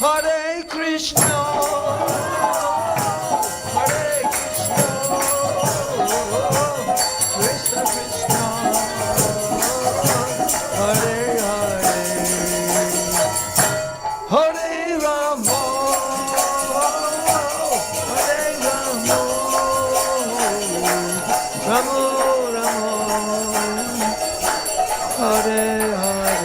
Hare Krishna, Hare Krishna, Krishna Krishna, Hare Hare, Hare Rama, Hare Rama, Rama Rama, Hare Hare.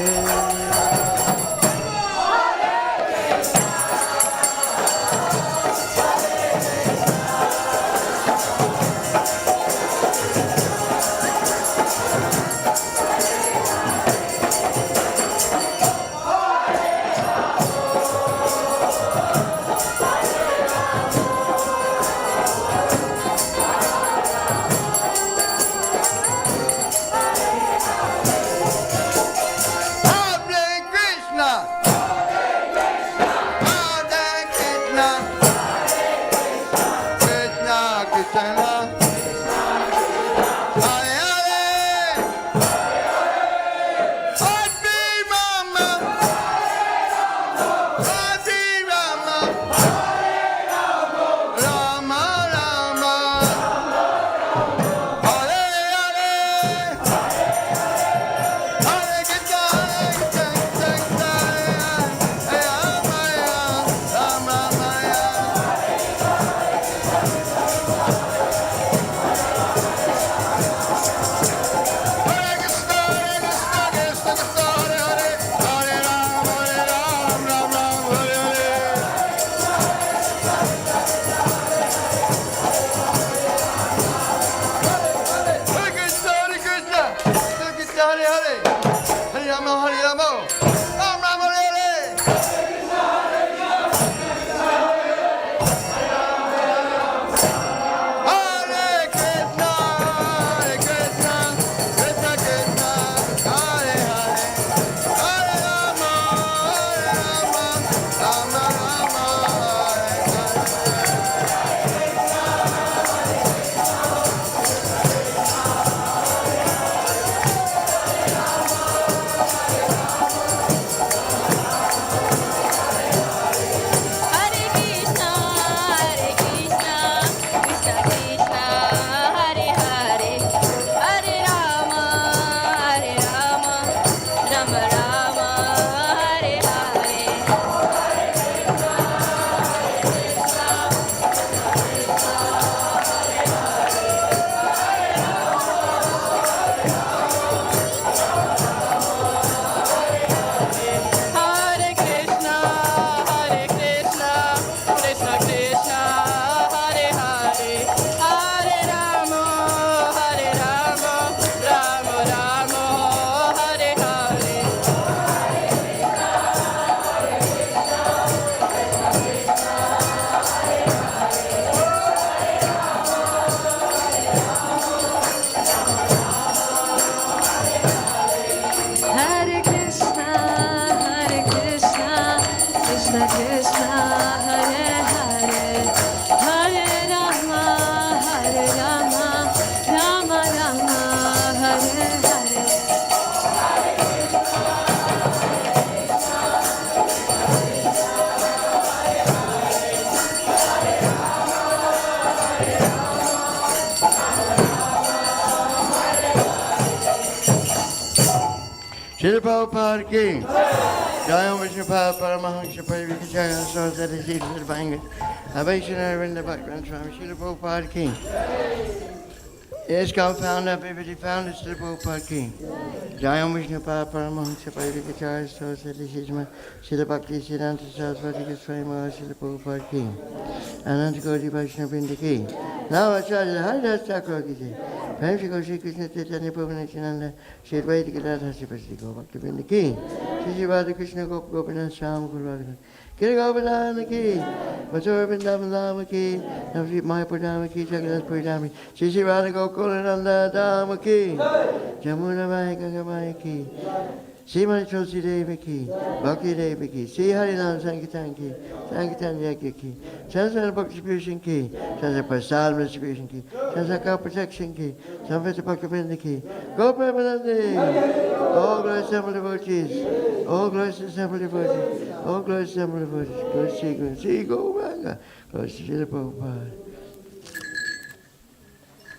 Srila Prabhupada ki Jai Vishnu Paramahansa Parivikachaya Saraswati Srila Banga Vaishnava Arvinda Bhaktivinoda Swami Srila Prabhupada ki Yes, God found up, everybody found it, Srila Prabhupada ki Jai Vishnu Paramahansa Parivikachaya Saraswati Srila Bhakti Siddhanta Saraswati Swami Srila Prabhupada ki Ananta Gaudi Vaishnava Vrinda ki Now Acharya Haridas Thakur ki jai Prem Shri Krishna Krishna Chaitanya Prabhu Nityananda Shri Advaita Gadadhar Sripati Gaur Bhakti Vrinda ki Shri Radha Krishna Gop Gopinath Shyam Guru Radha Giri Govardhana ki Mathura Vrindavan Dhama ki Navadvip Mayapur Dhama ki Jagannath Puri Dhama ki Shri Radha Gokulananda Dhama ki Jamuna Mai Ganga Mai ki Srimati Tulsi Devi ki, Bhakti Devi ki, Sri Harinam Sankirtan ki, Sankirtan Yajna ki, Transcendental Book Distribution ki, Transcendental Prasad Distribution ki, Transcendental Cow Protection ki, Samvita Bhaktivinoda ki, Go Premanandi, all glorious temple devotees, all glorious temple devotees, all glorious temple devotees, go see, go Ranga, go see Srila Prabhupada.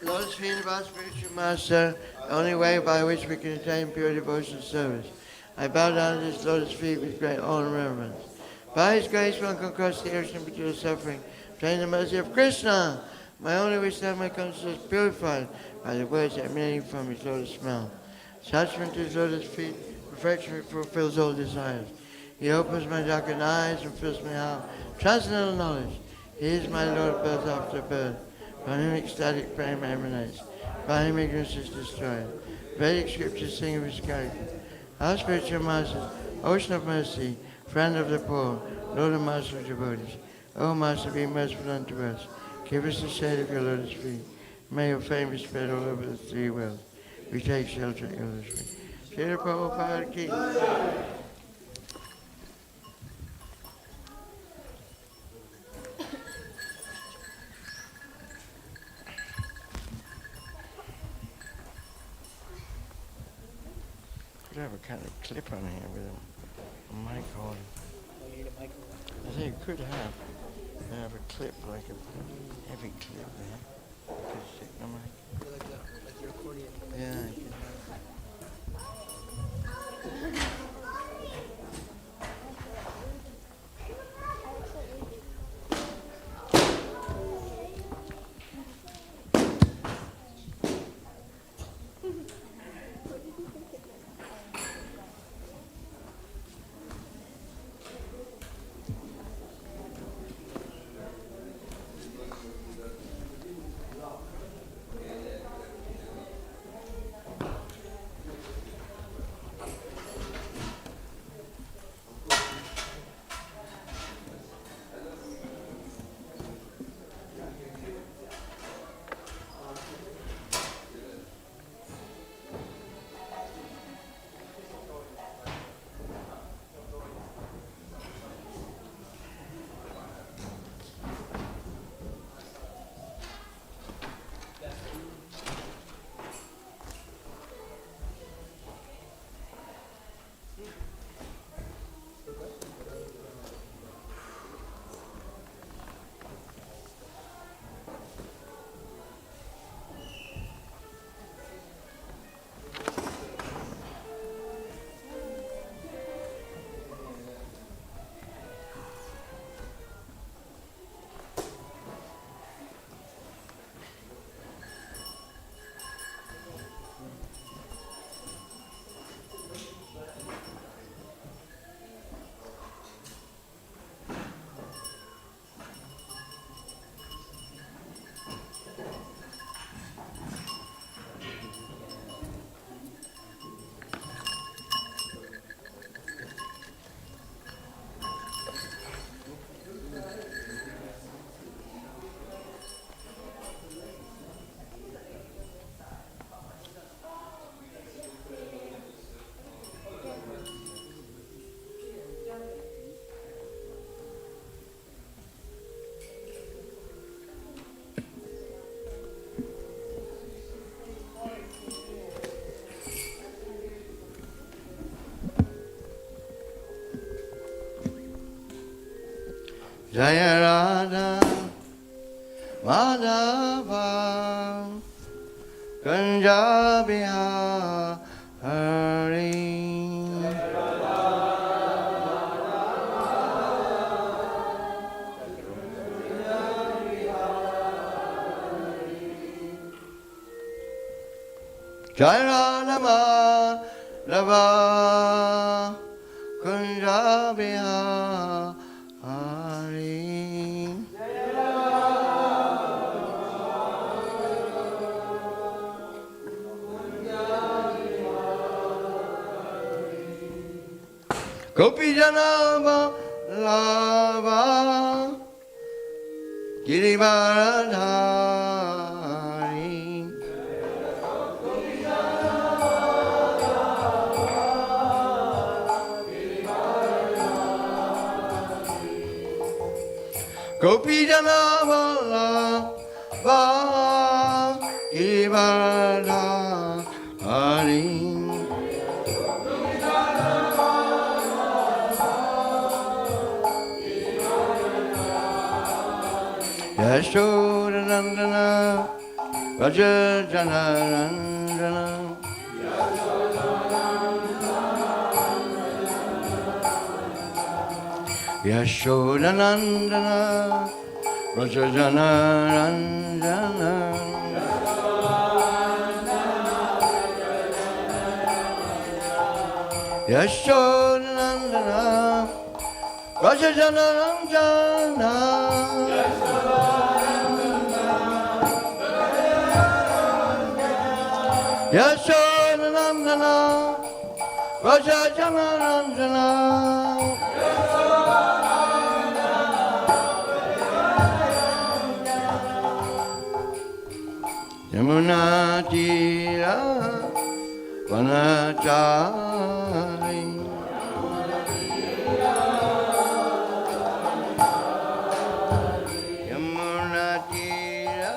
Lotus feet of our spiritual master, the only way by which we can attain pure devotional service. I bow down to his lotus feet with great honor and reverence. By his grace one can cross the ocean of material suffering, obtain the mercy of Krishna. My only wish is to have my consciousness purified by the words emanating from his lotus mouth. Attachment to his lotus feet, perfection fulfills all desires. He opens my darkened eyes and fills my heart with transcendental knowledge. He is my Lord, birth after birth. From him ecstatic prema emanates. By him ignorance is destroyed. Vedic scriptures sing of his character. Our spiritual masters, ocean of mercy, friend of the poor, Lord and master of devotees. O Master, be merciful unto us. Give us the shade of your lotus feet. May your fame be spread all over the three worlds. We take shelter at your lotus feet. Srila Prabhupada ki. Could have a kind of clip on here with a mic on. I think you could have a clip, like a heavy clip there. You could stick the mic. Like your accordion. Yeah, you could have. Jaya Radha Madhava Kunja Bihari Jaya Radha Madhava Kunja Bihari Gopi Janava Lava Girivaradhari Gopi Jana Vallabha Girivardha Hari Yashoda Nandana Raja Jana Nandana Yashoda Nandana Raja Jana Nandana Yashoda Nandana Raja Jana Nandana Yashoda Nandana Raja Jana Nandana Yamuna Tira Vanachari Yamuna Tira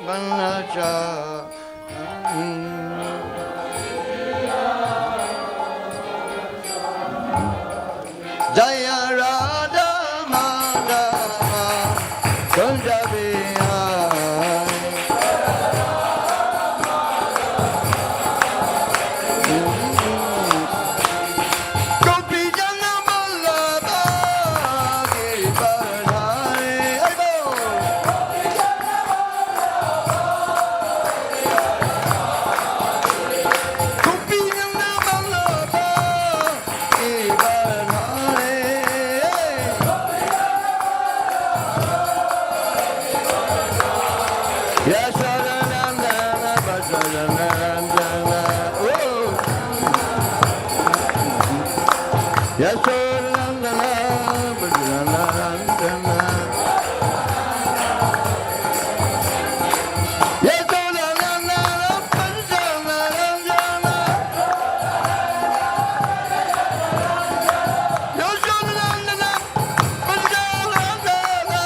Vanachari Jaya Radha Madhava Kunja Bihari Gopi Jana Vallabha Girivardhari Gopi Jana Vallabha Girivardhari Yashoda Nandana Bhaja Nandana Yashoda Nandana Bhaja Nandana Yashoda Nandana Bhaja Nandana Yashoda Nandana Bhaja Nandana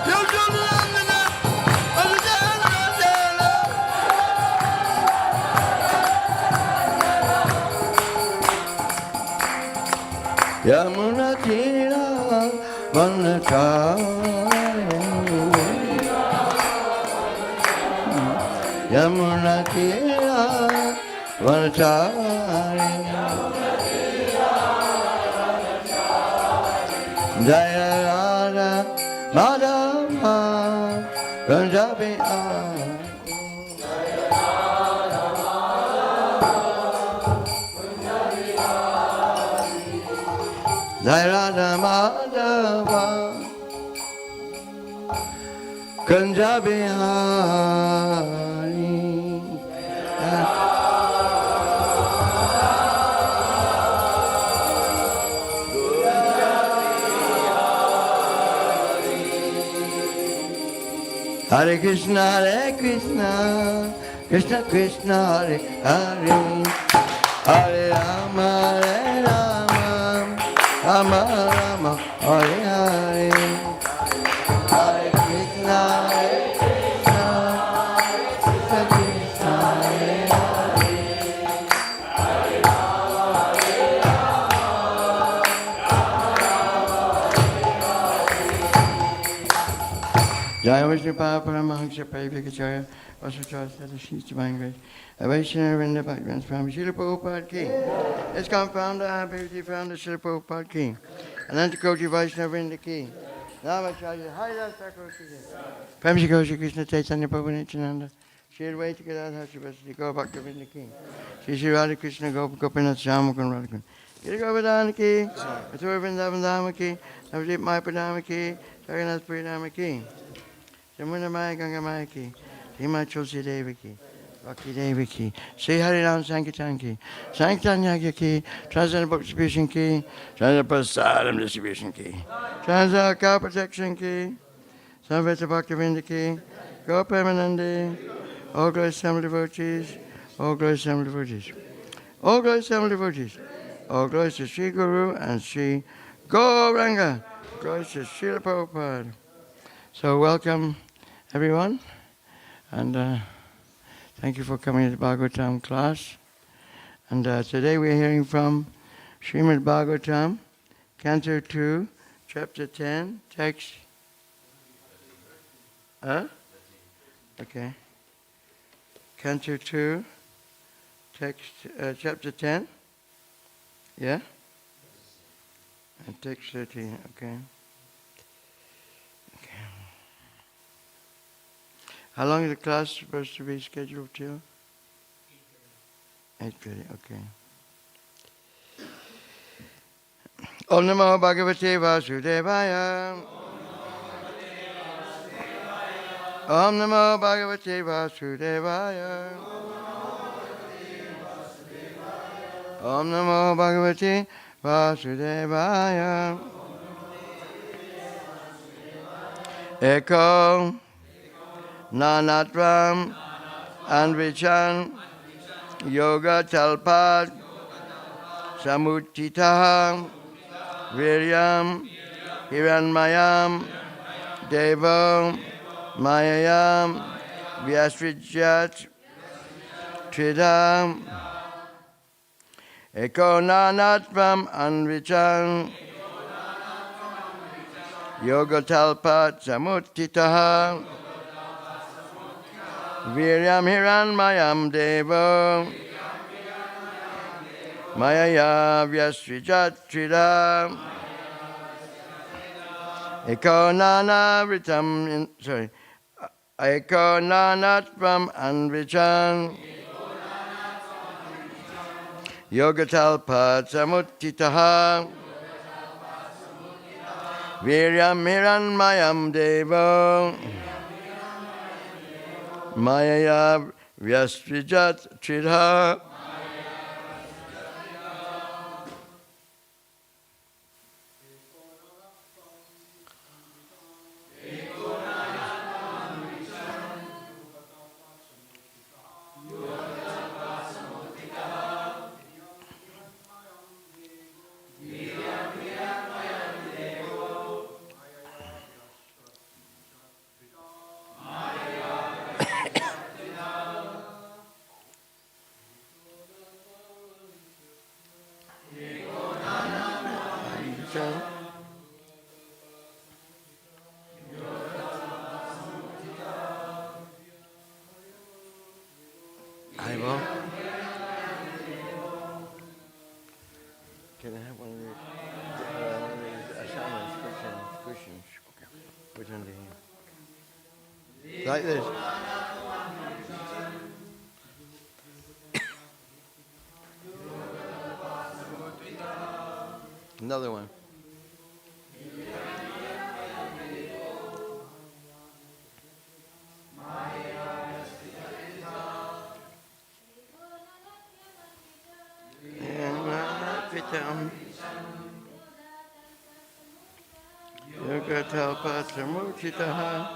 Yashoda Nandana Bhaja Nandana Yamuna Tira Vanachari Yamuna Tira Vanachari Jaya Radha Madhava Kunja Bihari Jaya Radha Madhava Kunja Bihari Hare Krishna, Krishna Krishna, Hare Hare, Hare Rama, Rama Rama, Hare Hare, Hare Krishna, Krishna Krishna, Hare Hare, Jaya Vishnu Pada Paramahansa Parivakacharya Vasacharya Sadashi's Divine Grace Vaishnava Vrinda Bhaktivinoda Swami Srila Prabhupada Ki His confounder Abhivati founder Srila Prabhupada Ki Anantakoti Vaishnava Vrinda Ki Namacharya Haida Thakur Ki Prem Shri Krishna Krishna Chaitanya Prabhu Nityananda Shri Advaita Gadadhar Srivasati Gaur Bhakta Vrinda Ki Shri Shri Radha Krishna Gopinath Shyamakun Radhakun Giri Govardhana Ki Mathura Vrindavan Dhama Ki Navadip Mayapadama Ki Jagannath Puri Dhama Ki Jamuna Maya Ganga Maya Ki Himachal Tulsi Devi Ki Bhakti Devi Ki Sri Hariram Sankirtan Ki Sankirtan Yagya Ki Transcendental Book Distribution Ki Transcendental Prasadam Distribution Ki Transcendental Cow Protection Ki Samveta Bhaktivinoda Ki Go Premanande All Glorious Assembly Devotees All Glorious Assembly Devotees All Glorious Assembly Devotees All glories to Sri Guru and Sri Gauranga. Glories to Srila Prabhupada. So welcome everyone, and thank you for coming to the Bhagavatam class. And today we're hearing from Srimad Bhagavatam, Canto 2, Chapter 10, text. Okay. Canto 2, text, Chapter 10. Yeah? And text 13, okay. How long is the class supposed to be scheduled till? 8:30, okay. Om Namo Bhagavate Vasudevaya. Om Namo Bhagavate Vasudevaya. Om Namo Bhagavate Vasudevaya. Eko Nanatvam Anvichan Yoga Talpad Samutitah Viryam Hiranmayam Devo Mayayam Vyasvijat Tridam Eko Nanatvam Anvichan Yoga Talpat Samutitah Viryam Hiranmayam Devo Mayaya Vyasvijat Tridam Eko Nanatvam Anvichan Yoga Talpat Samutitah Viryam Hiranmayam Devo Mayaya Vyasvijat Tridha. Can I have one of these asanas, cushions? Okay. Put under here. Like this. Another one. Yoga Talpat Samutitah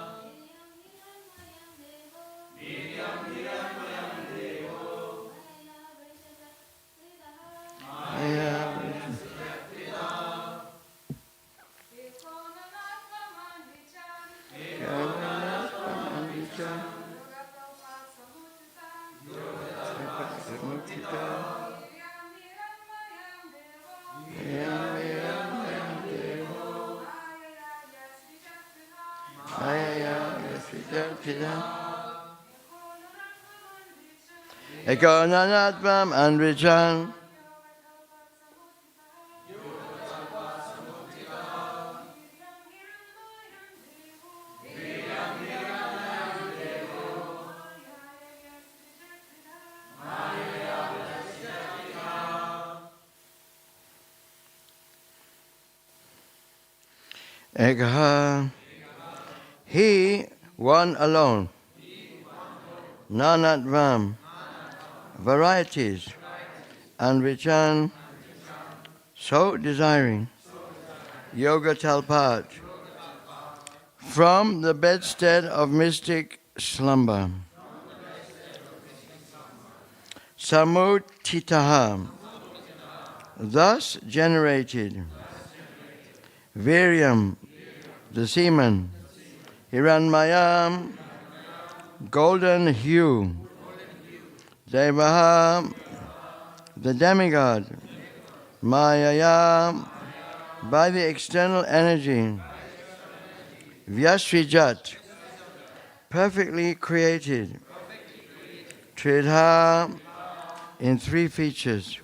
Eko Nanatvam Anvichan Ekaha, he one alone, Nanatvam, varieties, Anvichan, so desiring, Yoga Talpat, from the bedstead of mystic slumber, Samutitaha, thus generated Viryam, the semen, Hiranmayam, golden hue, Devaha, the demigod, Mayaya, by the external energy, Vyasrijat, perfectly created, Tridha, in three features.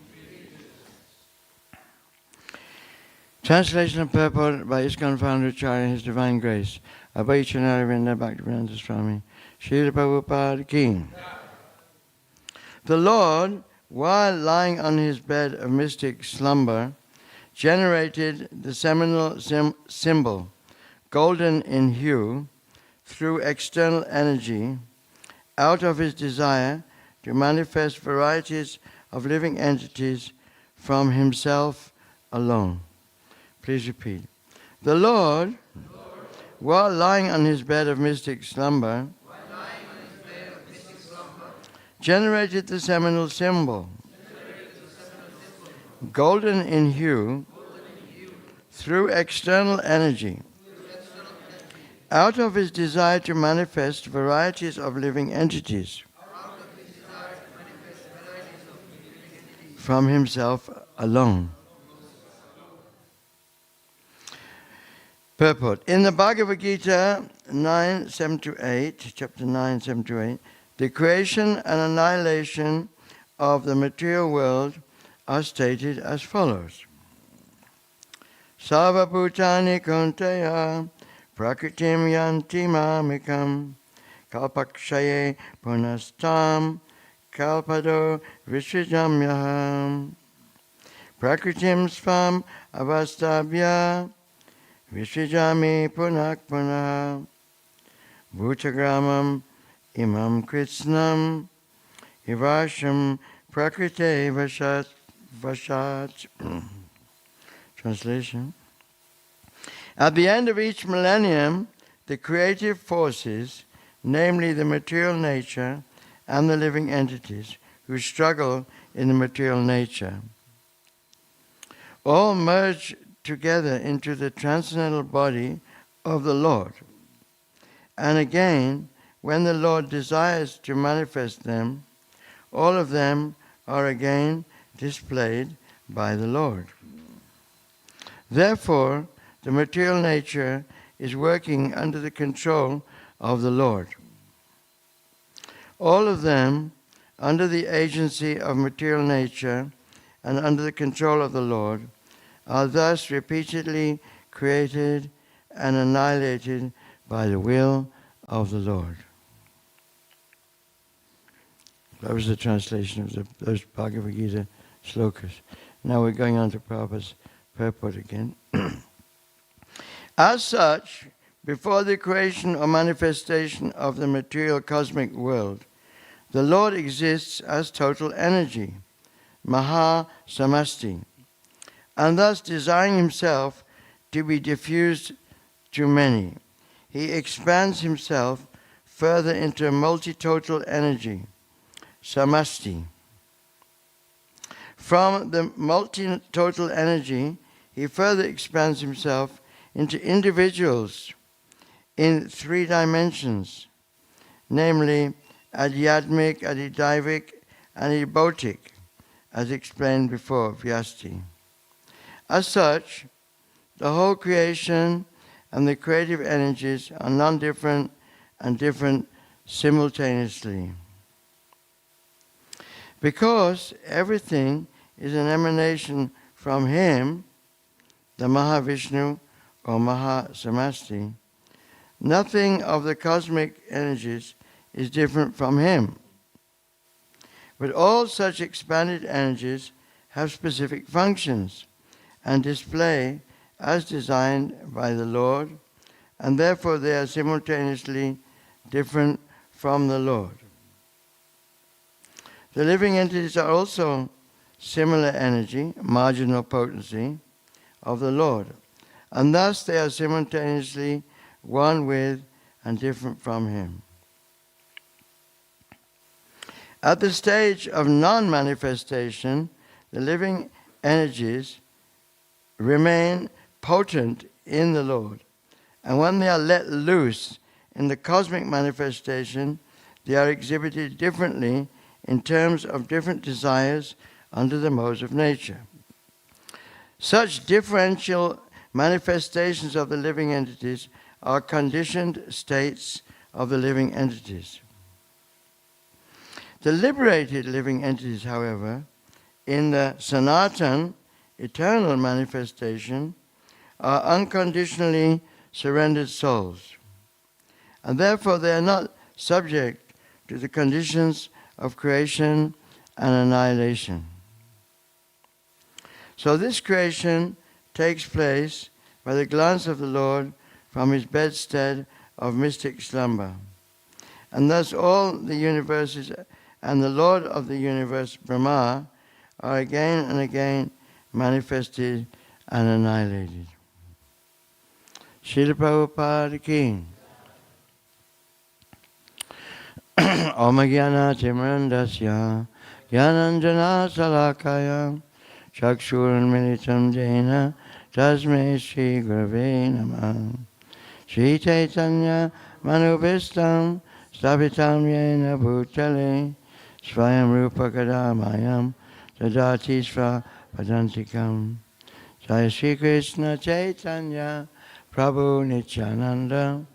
Translation and purport by ISKCON founder Acharya and His Divine Grace, Abhayacharya Bhaktivedanta Swami, Srila Prabhupada Ki. The Lord, while lying on his bed of mystic slumber, generated the seminal symbol, golden in hue, through external energy, out of his desire to manifest varieties of living entities from himself alone. Please repeat. The Lord, while lying on his bed of mystic slumber, generated the seminal symbol, golden in hue, through external energy, out of his desire to manifest varieties of living entities from himself alone. Purport. In the Bhagavad Gita 9:7-8, chapter 9, 7-8, the creation and annihilation of the material world are stated as follows. Sarva bhutani kunteya prakritim yanti mamikam kalpakshaye punastam kalpado visrijamyaham prakritim svam avastabhya visrijami punak punah bhutagramam imam kritsnam ivasham prakrite vashat. Translation. At the end of each millennium, the creative forces, namely the material nature and the living entities who struggle in the material nature, all merge together into the transcendental body of the Lord. And again, when the Lord desires to manifest them, all of them are again displayed by the Lord. Therefore, the material nature is working under the control of the Lord. All of them, under the agency of material nature and under the control of the Lord, are thus repeatedly created and annihilated by the will of the Lord. That was the translation of those Bhagavad Gita slokas. Now we're going on to Prabhupada's purport again. As such, before the creation or manifestation of the material cosmic world, the Lord exists as total energy, Maha Samasti, and thus desiring himself to be diffused to many, he expands himself further into a multi-total energy, Samasti. From the multi-total energy, he further expands himself into individuals in three dimensions, namely Adhyatmic, Adhidaivic, and Adhibautic, as explained before, Vyasti. As such, the whole creation and the creative energies are non-different and different simultaneously. Because everything is an emanation from him, the Maha Visnu or Maha Samasti, nothing of the cosmic energies is different from him. But all such expanded energies have specific functions and display as designed by the Lord, and therefore they are simultaneously different from the Lord. The living entities are also similar energy, marginal potency, of the Lord, and thus they are simultaneously one with and different from him. At the stage of non-manifestation, the living energies remain potent in the Lord. And when they are let loose in the cosmic manifestation, they are exhibited differently in terms of different desires under the modes of nature. Such differential manifestations of the living entities are conditioned states of the living entities. The liberated living entities, however, in the Sanatan, eternal manifestation, are unconditionally surrendered souls. And therefore they are not subject to the conditions of creation and annihilation. So this creation takes place by the glance of the Lord from his bedstead of mystic slumber. And thus all the universes and the Lord of the universe, Brahma, are again and again manifested and annihilated. Srila Prabhupada Ki. Om Jnana Timrandasya Jnananjana Salakaya Chakshurmilitam Jena Tasmai Shri Gurave Namah Shri Chaitanya Manubhistam Stapitam Yena Bhutale Swayam Rupa Kadamayam Tadati Sva Padantikam Jai Shri Krishna Chaitanya Prabhu Nityananda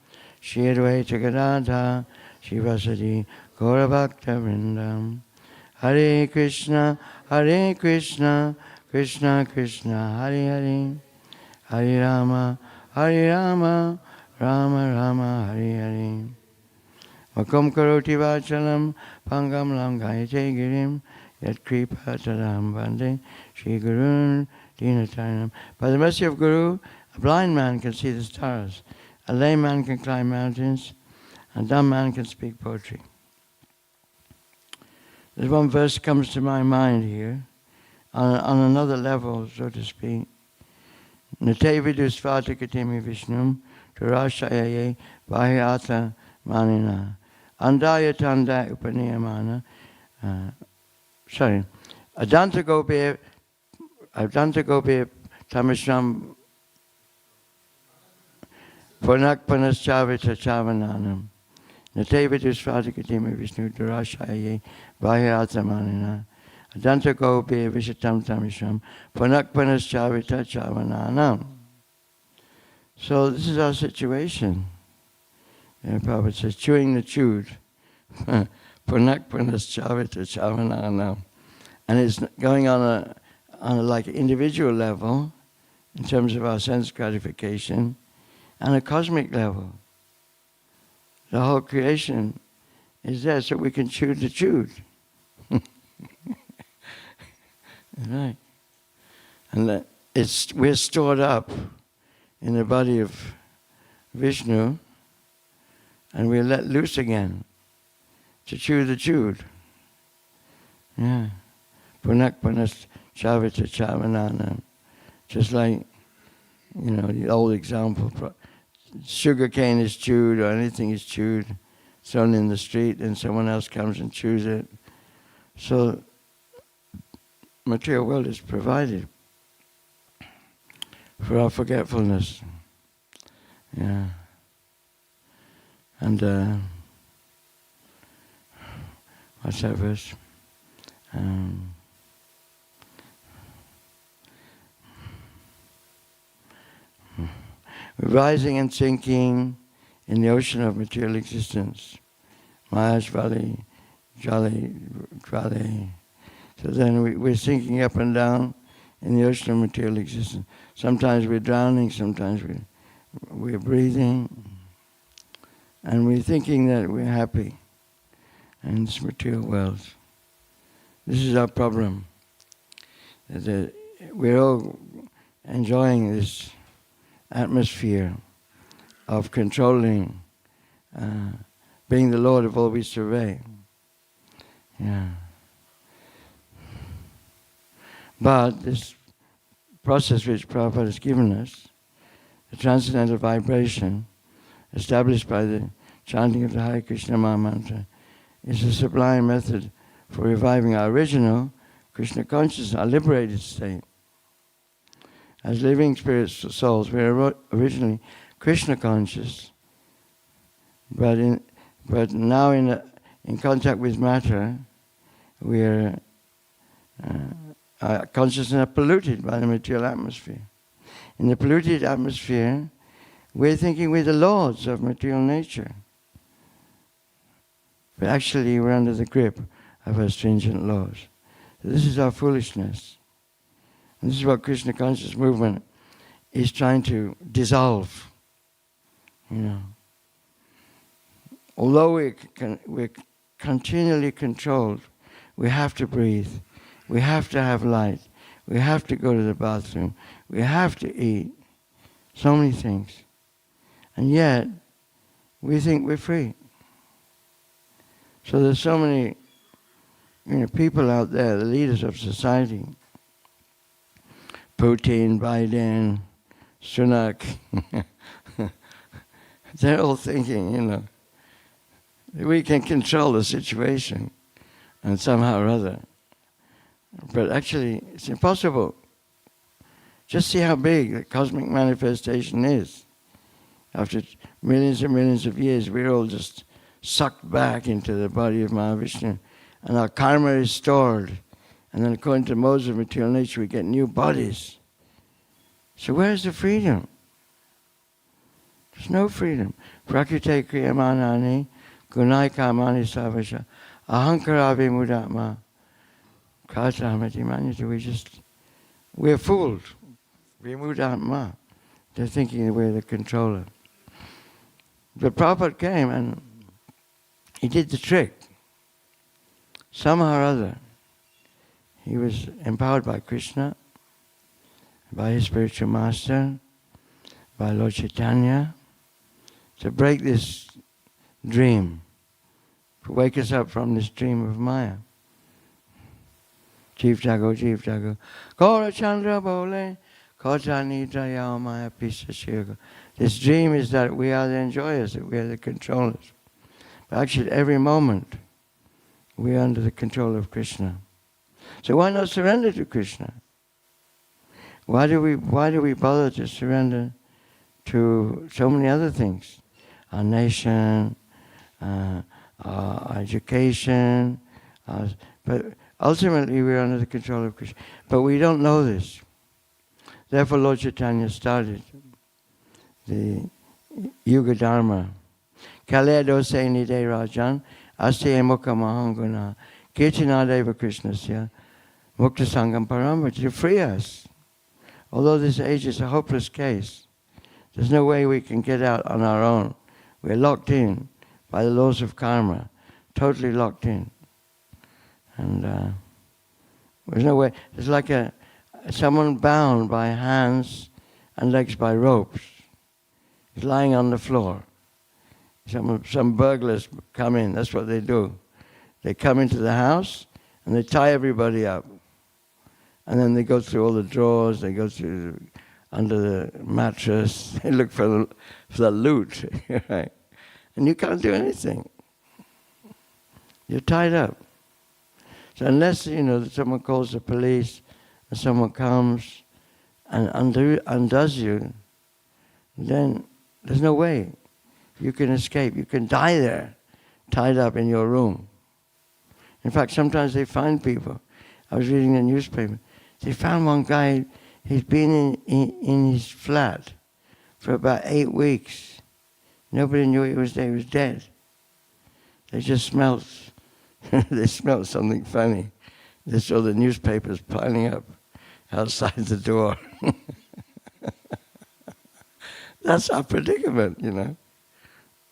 Shri Advaita Gadadha Shivasadi Gaurabhakta Vrindam Hare Krishna, Krishna Krishna, Hare Hare, Hare Rama, Rama Rama, Hare Hare. Makom karoti vachalam, pangam langayate girim, yat kripa tadam bande, Shri Gurun dinataranam. By the mercy of Guru, a blind man can see the stars, a lame man can climb mountains, a dumb man can speak poetry. There's one verse comes to my mind here, on another level, so to speak. Nate vidusvata katimi Vishnum, Turashayaye Vahyata Manina, Andaya Tanda Upaniyamana, Adanta Gopi Tamasham Purnakpanas Chavita Chavananam. Natevitus Fadikatima Vishnu Durashaye Vahyatamanina Adanta Gopi Vishatam Tamisham Purnakpanas Chavita Chavananam. So this is our situation. Prabhupada says, chewing the chewed. Purnakpanas Chavita Chavananam. And it's going on a like individual level in terms of our sense gratification and a cosmic level. The whole creation is there so we can chew the chewed. Right. And we're stored up in the body of Vishnu and we're let loose again to chew the chewed. Yeah. Punakpanas Chavita Chavananam. Just like, the old example. Sugar cane is chewed or anything is chewed, thrown in the street, and someone else comes and chews it. So material world is provided for our forgetfulness. Yeah. And what's that verse? Rising and sinking in the ocean of material existence. Maya's valley, jolly. So then we're sinking up and down in the ocean of material existence. Sometimes we're drowning, sometimes we're breathing, and we're thinking that we're happy in this material world. This is our problem. That we're all enjoying this atmosphere of controlling, being the Lord of all we survey. Yeah. But this process which Prabhupada has given us, the transcendental vibration established by the chanting of the Hare Krishna Maha Mantra, is a sublime method for reviving our original Krishna consciousness, our liberated state. As living spirits, souls, we are originally Krishna conscious, but now in contact with matter, we are our consciousness are polluted by the material atmosphere. In the polluted atmosphere, we're thinking we're the lords of material nature. But actually, we're under the grip of our stringent laws. So this is our foolishness. And this is what Krishna conscious movement is trying to dissolve. Although we're continually controlled, we have to breathe. We have to have light. We have to go to the bathroom. We have to eat. So many things. And yet, we think we're free. So there's so many people out there, the leaders of society. Putin, Biden, Sunak. They're all thinking, we can control the situation and somehow or other. But actually, it's impossible. Just see how big the cosmic manifestation is. After millions and millions of years, we're all just sucked back into the body of Maha Vishnu. And our karma is stored. And then according to modes of material nature, we get new bodies. So where's the freedom? There's no freedom. Prakrite kriyamanani gunai kamani savasha ahankara vimudatma katahamati manyata. We're fooled. Vimudatma. They're thinking that we're the controller. But Prabhupada came and he did the trick. Somehow or other, he was empowered by Krishna, by his spiritual master, by Lord Chaitanya, to break this dream, to wake us up from this dream of Maya. Jeev Jago, Gaura Chandra Bole, Kota Nidra Yao Maya Pisa Shirga. This dream is that we are the enjoyers, that we are the controllers. But actually, at every moment, we are under the control of Krishna. So why not surrender to Krishna? Why do we bother to surrender to so many other things? Our nation, our education, but ultimately we are under the control of Krishna. But we don't know this. Therefore Lord Chaitanya started the Yuga Dharma. Kalaya dose nide rajan, asya mukha mahanguna, kirtina deva krishnasya, mukta sangam parama, to free us. Although this age is a hopeless case, there's no way we can get out on our own. We're locked in by the laws of karma, totally locked in. And there's no way. It's like someone bound by hands and legs by ropes. He's lying on the floor. Some burglars come in, that's what they do. They come into the house and they tie everybody up. And then they go through all the drawers, they go through under the mattress, they look for the loot, right? And you can't do anything. You're tied up. So unless, someone calls the police and someone comes and undoes you, then there's no way you can escape. You can die there, tied up in your room. In fact, sometimes they find people. I was reading the newspaper. They found one guy, he'd been in his flat for about 8 weeks. Nobody knew he was there, he was dead. They just smelled, they smelled something funny. They saw the newspapers piling up outside the door. That's our predicament,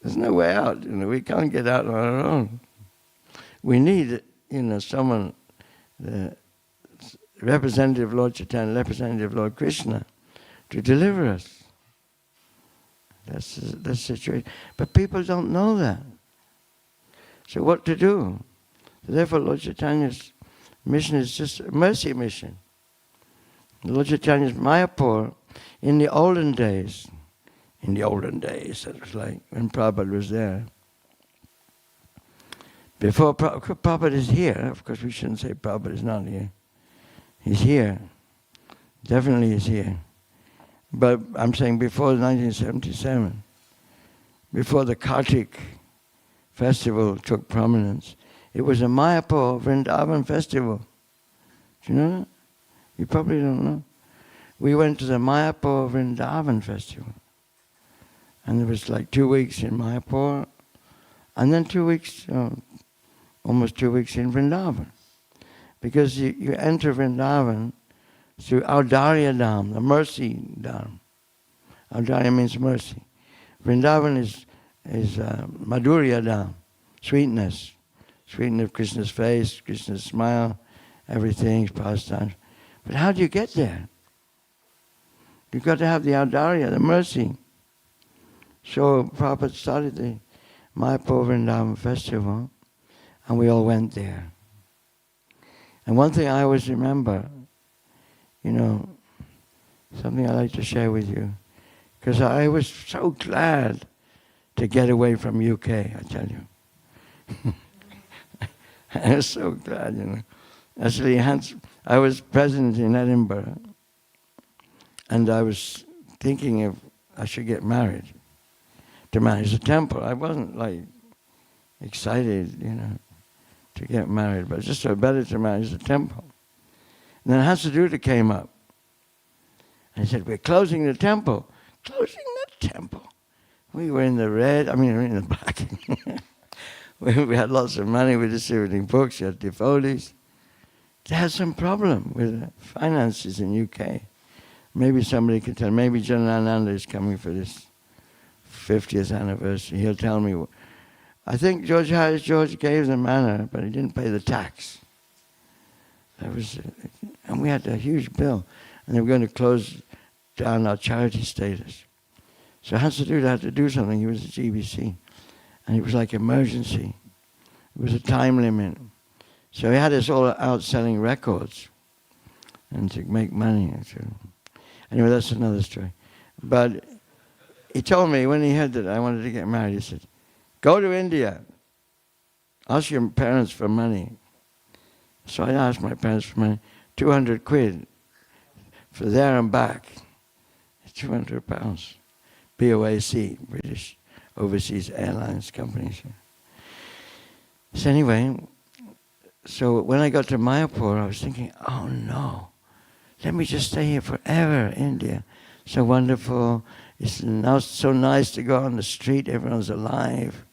There's no way out, we can't get out on our own. We need, someone, the representative of Lord Chaitanya, representative of Lord Krishna, to deliver us. That's the situation. But people don't know that. So what to do? Therefore, Lord Chaitanya's mission is just a mercy mission. Lord Chaitanya's Mayapur, in the olden days, it was like when Prabhupada was there. Before Prabhupada is here, of course we shouldn't say Prabhupada is not here. He's here. Definitely is here. But I'm saying before 1977, before the Kartik festival took prominence, it was a Mayapur Vrindavan festival. Do you know that? You probably don't know. We went to the Mayapur Vrindavan festival. And there was like 2 weeks in Mayapur, and then 2 weeks, almost 2 weeks in Vrindavan. Because you enter Vrindavan through Audarya Dham, the mercy Dham. Audarya means mercy. Vrindavan is Madhurya Dham, sweetness. Sweetness of Krishna's face, Krishna's smile, everything's pastimes. But how do you get there? You've got to have the Audarya, the mercy. So Prabhupada started the Mayapur Vrindavan festival, and we all went there. And one thing I always remember, something I like to share with you, because I was so glad to get away from UK, I tell you. I was so glad, Actually, I was president in Edinburgh, and I was thinking if I should get married to manage the temple. I wasn't excited, to get married, but just better to manage the temple. And then Hasaduta came up and he said, "We're closing the temple." Closing the temple? We were in the red, we were in the black. We had lots of money, we were distributing books, we had devotees. They had some problem with finances in UK. Maybe somebody could tell, maybe Janananda is coming for this 50th anniversary. He'll tell me. I think George gave the manor, but he didn't pay the tax. And we had a huge bill. And they were going to close down our charity status. So Hasaduta had to do something. He was at GBC. And it was like emergency. It was a time limit. So he had us all out selling records and to make money. Anyway, that's another story. But he told me when he heard that I wanted to get married, he said, "Go to India. Ask your parents for money." So I asked my parents for money, 200 quid for there and back. 200 pounds. BOAC, British Overseas Airlines Company. So anyway, so when I got to Mayapur, I was thinking, oh no, let me just stay here forever, India. So wonderful. It's now so nice to go on the street. Everyone's alive.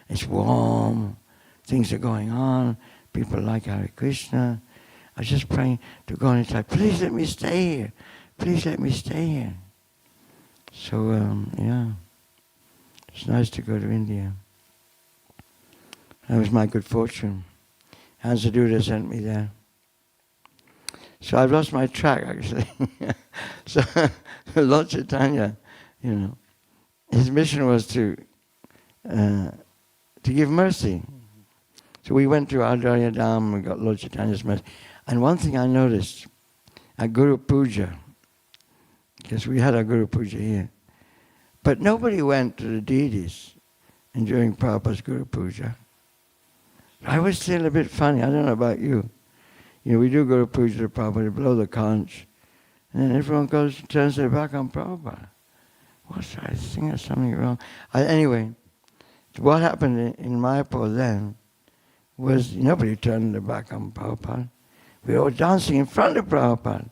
It's warm. Things are going on. People like Hare Krishna. I was just praying to God and say, please let me stay here. Please let me stay here. So, it's nice to go to India. That was my good fortune. Hasaduta sent me there. So I've lost my track, actually. So Lord Chaitanya, his mission was to give mercy. So we went to Audarya Dham, we got Lord Chaitanya's mercy. And one thing I noticed at Guru Puja, because we had our Guru Puja here, but nobody went to the deities during Prabhupada's Guru Puja. I was still a bit funny. I don't know about you. We do Guru Puja to Prabhupada, blow the conch, and then everyone turns their back on Prabhupada. I think there's something wrong. Anyway, what happened in Mayapur then was nobody turned their back on Prabhupada. We were dancing in front of Prabhupada.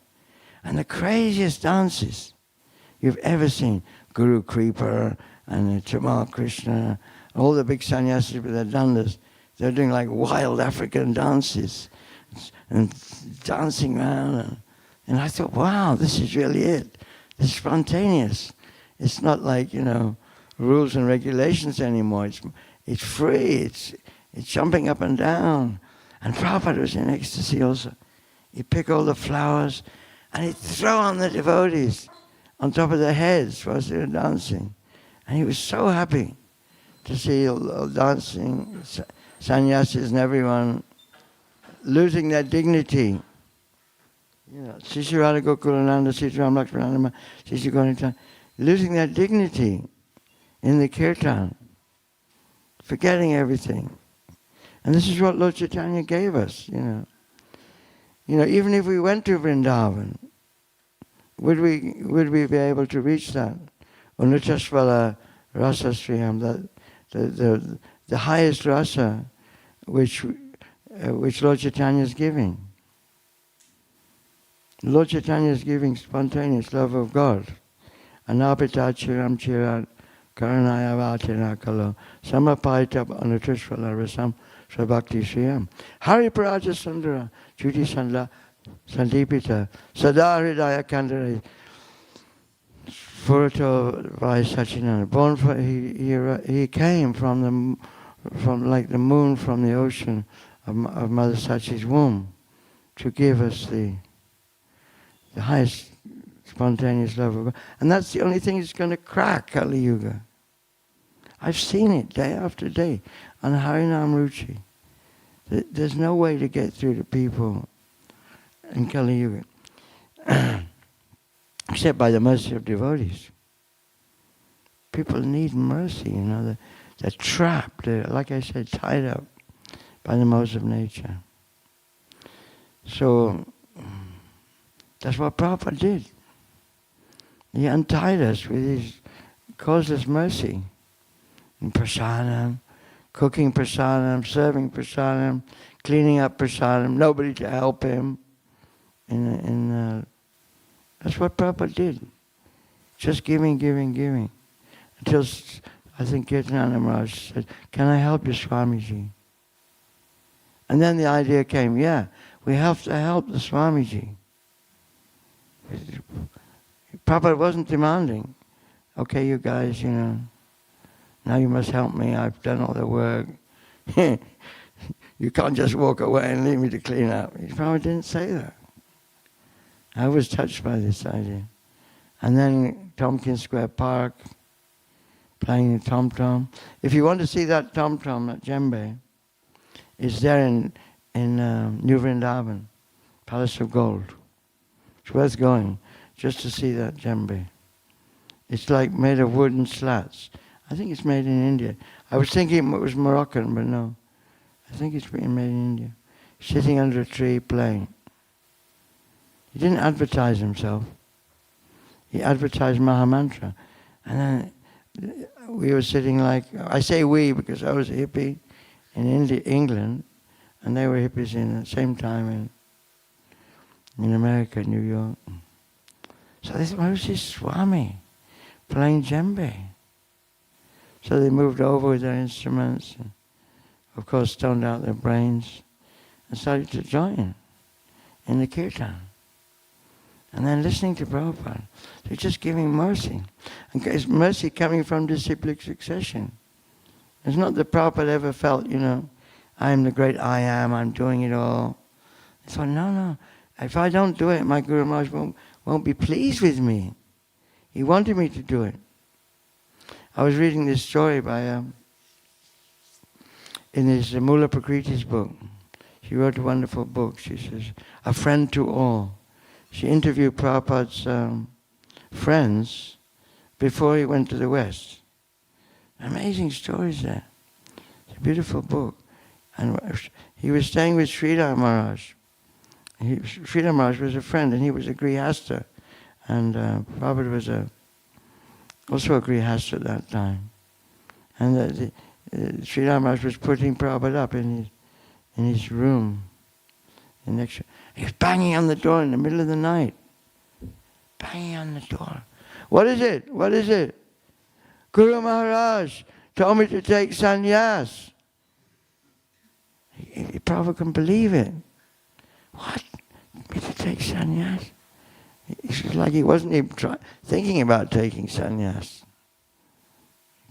And the craziest dances you've ever seen. Guru Kripa and Tamal Krishna, all the big sannyasis with their dandas, they're doing like wild African dances and dancing around. And I thought, wow, this is really it. It's spontaneous. It's not like, rules and regulations anymore. It's free. It's jumping up and down. And Prabhupada was in ecstasy also. He'd pick all the flowers and he'd throw on the devotees on top of their heads whilst they were dancing. And he was so happy to see all dancing, sannyasis and everyone losing their dignity. Sri Radha Gokulananda, Sri Ram Lakshmananda, Sri Gauranga, losing their dignity in the kirtan, forgetting everything. And this is what Lord Chaitanya gave us, Even if we went to Vrindavan, would we be able to reach that? Unutasvala rasa sriyam, the highest rasa which Lord Chaitanya is giving. Lord Chaitanya is giving spontaneous love of God. Anapita chiram chirat karanaya vatina kalo samapaita anutasvala rasam svabhakti sriyam. Hari Paraja Sundara Juti Sandla Sandipita Sada Hridaya Kandara Furato Vai Sachinanda. Born for, he came from like the moon from the ocean of Mother Sachi's womb to give us the highest spontaneous love of God. And that's the only thing that's going to crack Kali Yuga. I've seen it day after day on Harinam Ruchi. There's no way to get through to people in Kali Yuga except by the mercy of devotees. People need mercy, you know. They're trapped, they're, like I said, tied up by the modes of nature. So that's what Prabhupada did. He untied us with his causeless mercy. In prasadam, cooking prasadam, serving prasadam, cleaning up prasadam, nobody to help him. That's what Prabhupada did. Just giving. Until I think Kirtananda Maharaj said, "Can I help you, Swamiji?" And then the idea came, yeah, we have to help the Swamiji. Prabhupada wasn't demanding, okay, you guys, you know, now you must help me, I've done all the work. You can't just walk away and leave me to clean up. Prabhupada didn't say that. I was touched by this idea. And then Tompkins Square Park, playing the tom-tom. If you want to see that tom-tom at Djembe, it's there in New Vrindavan, Palace of Gold. It's worth going just to see that djembe. It's like made of wooden slats. I think it's made in India. I was thinking it was Moroccan, but no. I think it's been made in India. Sitting under a tree playing. He didn't advertise himself. He advertised Mahamantra. And then we were sitting like, I say we because I was a hippie in England, and they were hippies in the same time in America, New York. So they thought, where's this Swami playing djembe? So they moved over with their instruments, and of course stoned out their brains, and started to join in the kirtan. And then listening to Prabhupada. They're just giving mercy. And it's mercy coming from disciplic succession. It's not that Prabhupada ever felt, you know, I'm the great I am, I'm doing it all. I thought, no. If I don't do it, my Guru Maharaj won't be pleased with me. He wanted me to do it. I was reading this story by, in his Mula Prakriti's book. She wrote a wonderful book. She says, A Friend to All. She interviewed Prabhupada's friends before he went to the West. Amazing stories there. It's a beautiful book. And he was staying with Sridhar Maharaj. Sridhar Maharaj was a friend, and he was a Grihastha. And Prabhupada was also a Grihastha at that time. And Sridhar Maharaj was putting Prabhupada up in his room. He was banging on the door in the middle of the night. Banging on the door. What is it? What is it? Guru Maharaj told me to take sannyas. Prabhupada couldn't believe it. What? Me to take sannyas? It's like he wasn't even thinking about taking sannyas.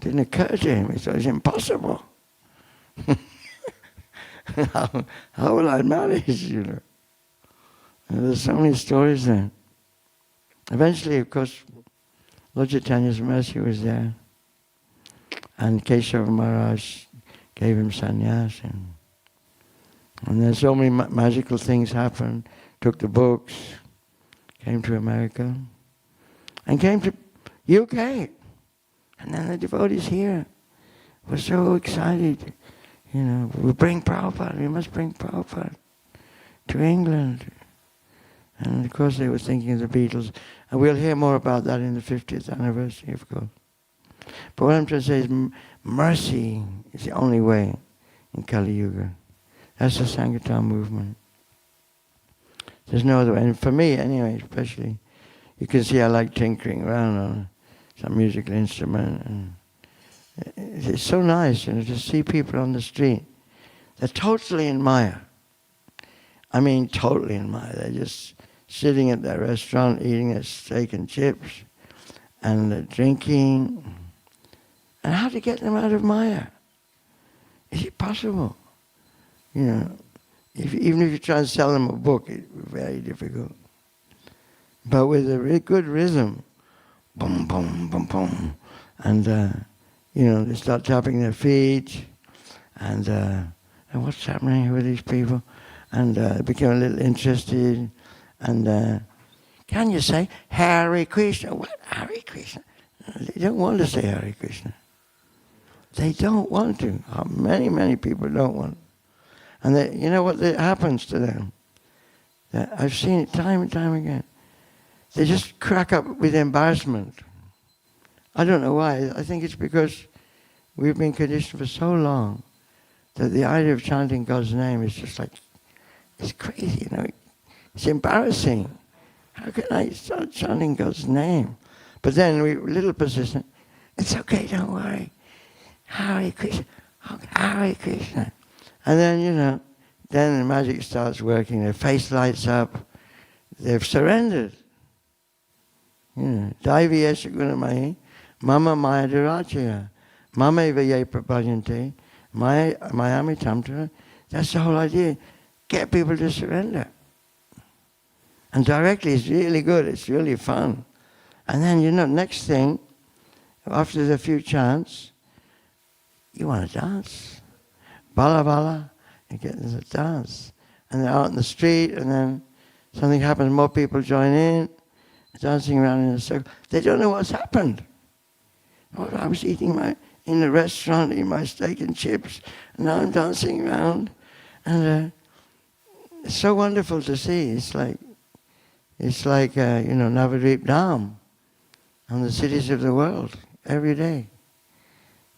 It didn't occur to him. He thought it was impossible. How will I manage, you know? And there's so many stories there. Eventually, of course, Lord Chaitanya's mercy was there. And Keshav Maharaj gave him sannyas. And then so many magical things happened. Took the books, came to America, and came to UK. And then the devotees here were so excited. You know, we bring Prabhupada, we must bring Prabhupada to England. And of course they were thinking of the Beatles. And we'll hear more about that in the 50th anniversary, of course. But what I'm trying to say is mercy is the only way in Kali Yuga. That's the Sankirtan movement. There's no other way. And for me, anyway, especially, you can see I like tinkering around on some musical instrument. And it's so nice, to see people on the street. They're totally in Maya. I mean, totally in Maya. They're just sitting at their restaurant, eating their steak and chips, and drinking. And how to get them out of Maya? Is it possible? Even if you try and sell them a book, it's very difficult. But with a good rhythm, boom, boom, boom, boom, and they start tapping their feet, and what's happening with these people? And they become a little interested, and can you say Hare Krishna? What, Hare Krishna? They don't want to say Hare Krishna. They don't want to. Many, many people don't want. And you know what happens to them? I've seen it time and time again. They just crack up with embarrassment. I don't know why. I think it's because we've been conditioned for so long that the idea of chanting God's name is just like, it's crazy, It's embarrassing. How can I start chanting God's name? But then we're a little persistent. It's okay, don't worry. Hare Krishna, Hare Krishna. And then, then the magic starts working. Their face lights up. They've surrendered. Daivi esha gunamahi, mama maya durachaya, mama vaye prabhajante, mayami tamtara. That's the whole idea. Get people to surrender. And directly, it's really good. It's really fun. And then, next thing, after the few chants, you want to dance. Bala bala, you get into the dance. And they're out in the street, and then something happens, more people join in, dancing around in a circle. They don't know what's happened. I was eating in the restaurant, eating my steak and chips, and now I'm dancing around. And it's so wonderful to see. It's like Navadvip Dham and the cities of the world every day.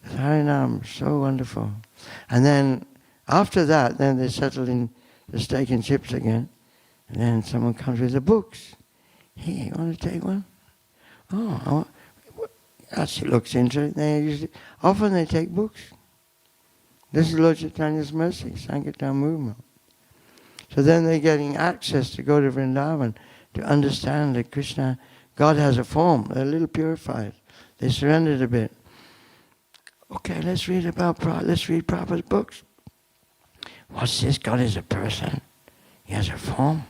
Harinam, so wonderful. And then after that, then they settle in the steak and chips again. And then someone comes with the books. Hey, you want to take one? Oh, that looks interesting. Often they take books. This is Lord Chaitanya's mercy, Sankirtan movement. So then they're getting access to go to Vrindavan to understand that Krishna, God has a form. They're a little purified. They surrendered a bit. Okay, let's read Prabhupada's books. What's this? God is a person. He has a form.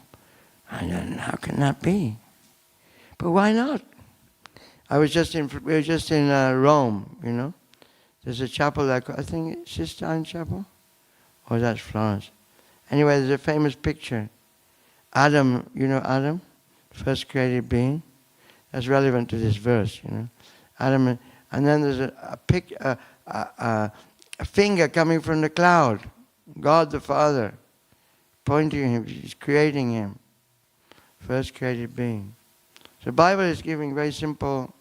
And then how can that be? But why not? We were just in Rome, There's a chapel I think it's Sistine Chapel, or that's Florence. Anyway, there's a famous picture. Adam, Adam, first created being. That's relevant to this verse, Adam, and then there's a finger coming from the cloud. God the Father, pointing him, he's creating him. First created being. So the Bible is giving very simple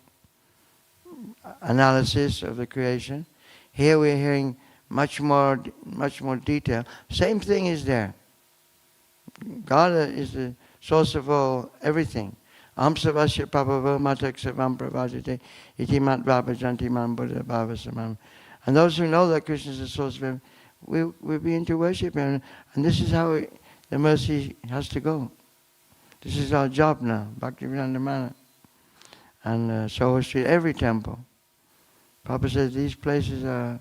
analysis of the creation. Here we're hearing much more detail. Same thing is there. God is the source of everything. Amsavasya papava mataksavam pravajate iti matvavajanti man buddha bhavasamam. And those who know that Krishna is the source of everything, we'll be into worship him. And this is how the mercy has to go. This is our job now, Bhaktivedanta Mana. And Soho Street, every temple. Prabhupada says these places are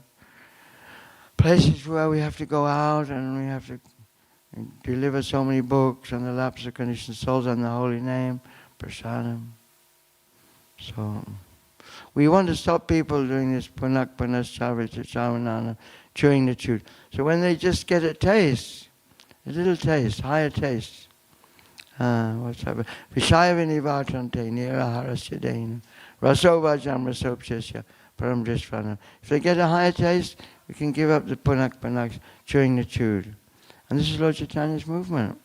places where we have to go out and we have to deliver so many books on the laps of conditioned souls and the holy name, prasadam. So we want to stop people doing this punak panascharita chavanana, chewing the tube. So when they just get a taste, a little taste, higher taste, what's happening? Vishaya vinivatante niraharasya dena rasovajam rasopshasya param drishvanam. If they get a higher taste, we can give up the punak, chewing the chewed. And this is Lord Chaitanya's movement.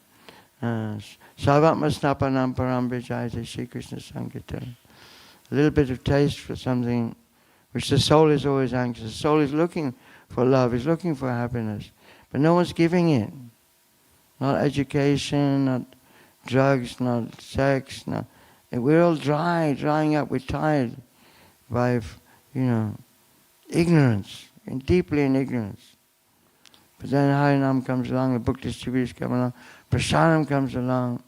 Savatma snapanam param vijayate Sri Krishna Sankirtan. A little bit of taste for something which the soul is always anxious. The soul is looking for love, is looking for happiness, but no one's giving it. Not education, not drugs, not sex, not. We're all drying up. We're tired by, ignorance, and deeply in ignorance. But then Harinam comes along, the book distributors come along, Prasadam comes along,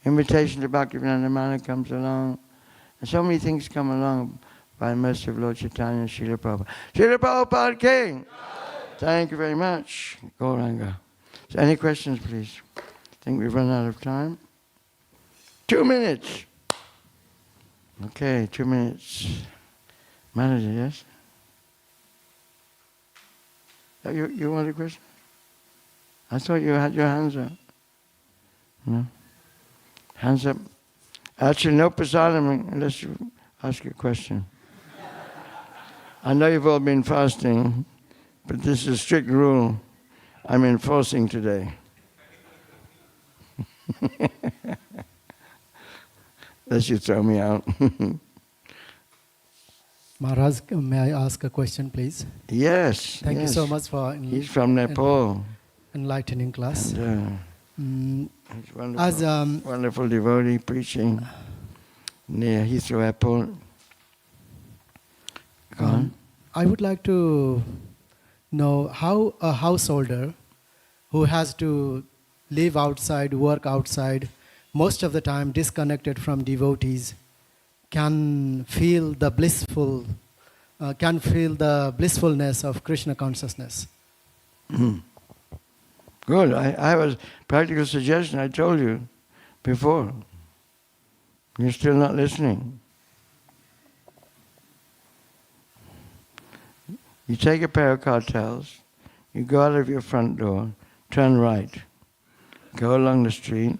invitation to Bhaktivedanta Mana comes along, and so many things come along by the mercy of Lord Chaitanya and Srila Prabhupada. Srila Prabhupada King! Thank you very much, Gauranga. So any questions, please? I think we've run out of time. 2 minutes. Okay, 2 minutes. Manager, yes? You want a question? I thought you had your hands up. No? Hands up. Actually, no prasadam unless you ask a question. I know you've all been fasting, but this is a strict rule I'm enforcing today. Unless you throw me out. Maharaj, may I ask a question, please? Yes. Thank you so much for He's from Nepal. Enlightening class. And, he's wonderful, wonderful devotee preaching near Heathrow Airport. Go on. I would like to know how a householder who has to live outside, work outside, most of the time disconnected from devotees, can feel the blissfulness of Krishna consciousness. Good. I have a practical suggestion. I told you before. You're still not listening. You take a pair of cartels, you go out of your front door, turn right, go along the street.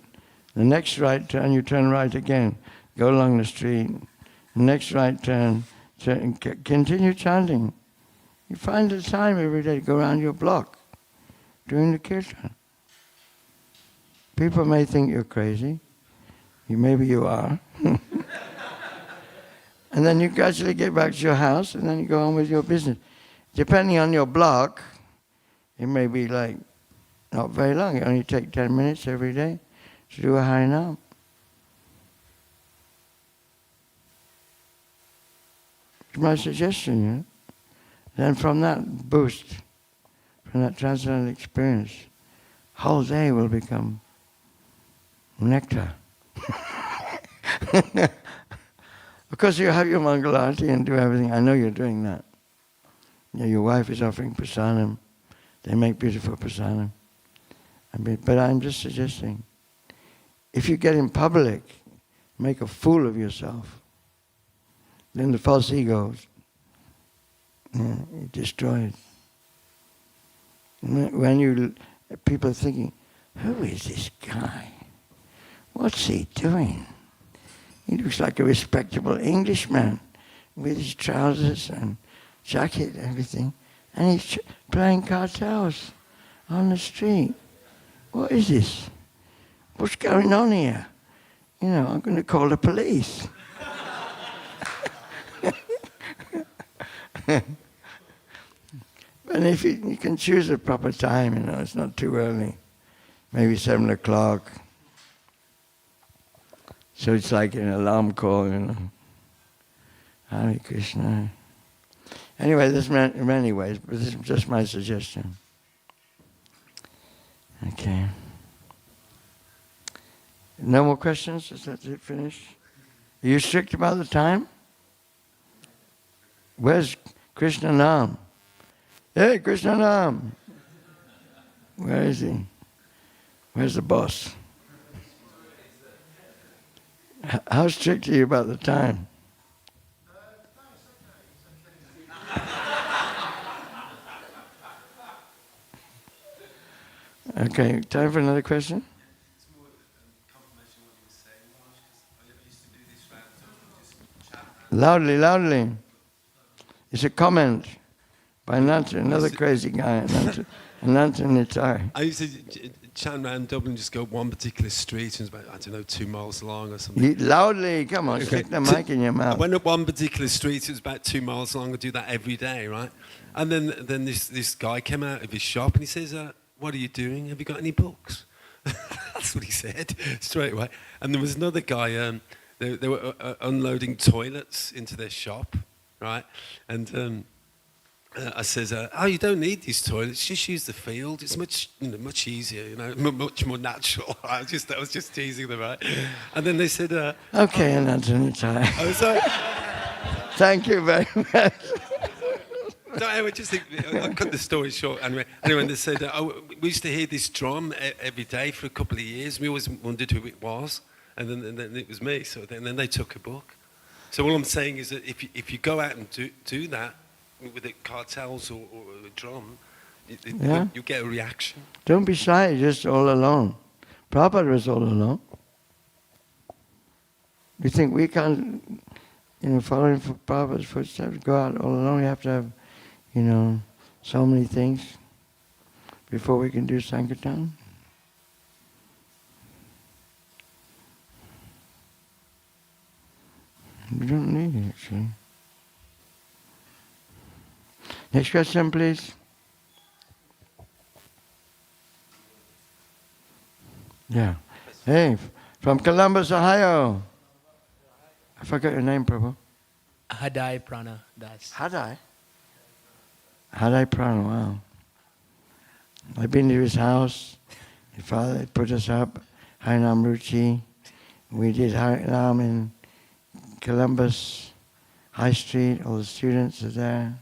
The next right turn, you turn right again. Go along the street. The next right turn, continue chanting. You find the time every day to go around your block doing the kirtan. People may think you're crazy. Maybe you are. And then you gradually get back to your house and then you go on with your business. Depending on your block, it may be like not very long. It only take 10 minutes every day to do a Harinam. It's my suggestion, Then from that boost, from that transcendental experience, whole day will become nectar. Of course, you have your Mangalarti and do everything. I know you're doing that. Your wife is offering prasadam. They make beautiful prasadam. But I'm just suggesting, if you get in public, make a fool of yourself, then the false ego is destroyed. When people are thinking, who is this guy? What's he doing? He looks like a respectable Englishman with his trousers and jacket and everything, and he's playing cartels on the street. What is this? What's going on here? I'm going to call the police. And if you can choose a proper time, it's not too early. Maybe 7 o'clock. So it's like an alarm call, Hare Krishna. Anyway, there's many ways, but this is just my suggestion. Okay. No more questions? Is that it finished? Are you strict about the time? Where's Krishna Nam? Hey, Krishna Nam! Where is he? Where's the boss? How strict are you about the time? Okay, time for another question? It's more confirmation of what you were saying, because I used to do this round, just chat. Loudly. It's a comment by another crazy guy, Anantanitai. I used to chant around Dublin, just go one particular street, and it's about, I don't know, 2 miles long or something. Loudly, come on, stick the mic in your I mouth. went up one particular street, it was about 2 miles long, I do that every day, right? And then this guy came out of his shop and he says, what are you doing? Have you got any books? That's what he said, straight away. And there was another guy, they were unloading toilets into their shop, right? And I says, oh, you don't need these toilets, just use the field. It's much easier, much more natural. I was just teasing them, right? And then they said, okay, Anantanitai. I was like, Thank you very much. no, I would just think, I'll cut the story short. Anyway, they said, we used to hear this drum every day for a couple of years. We always wondered who it was. And then it was me. So then they took a book. So all I'm saying is that if you go out and do that with the cartels or a drum, you get a reaction. Don't be shy, just all alone. Prabhupada was all alone. You think we can't, following Prabhupada's footsteps, go out all alone? We have to have, so many things before we can do Sankirtan. We don't need it, actually. Next question, please. Yeah. Hey, from Columbus, Ohio. I forgot your name, Prabhu. Hadai Prana Das. Hadai? Hadai Prana, wow. I've been to his house. His father put us up, Harinam Ruchi. We did Harinam in Columbus High Street. All the students are there.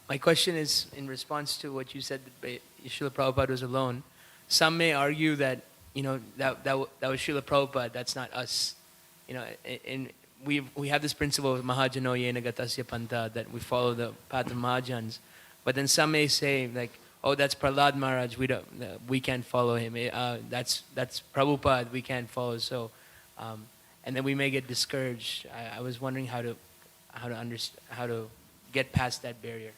My question is in response to what you said that Srila Prabhupada was alone. Some may argue that that was Srila Prabhupada. That's not us. And we have this principle of Mahajano Yena Gatasya Panta, that we follow the path of Mahajans. But then some may say oh, that's Prahlad Maharaj. We can't follow him. That's Prabhupada. We can't follow. So, and then we may get discouraged. I was wondering how to get past that barrier.